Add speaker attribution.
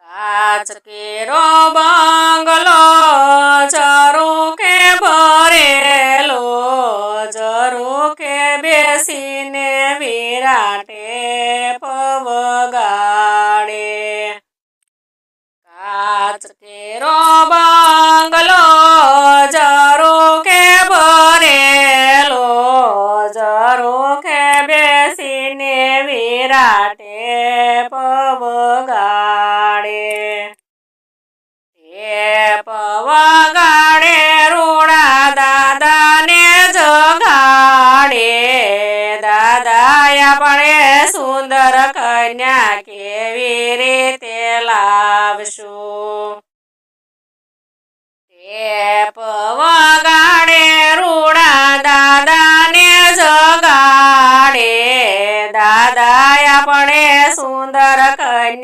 Speaker 1: કાચ કેરો બંગલો ઝરૂખે ભરેલો, ઝરૂખે બેસીને વિરાટે પવગાડે. કાચ કેરો બંગલો ઝરૂખે ભરેલો, ઝરૂખે બેસીને વિરાટે પવગાડે. તે પવગાડે રૂડા દાદાને જગાડે, દાદા આપણે સુંદર કન્યા કેવી રીતે લાવશું. તે પવગાડે રૂડા દાદાને જગાડે, દાદા આપણે સુંદર કન્યા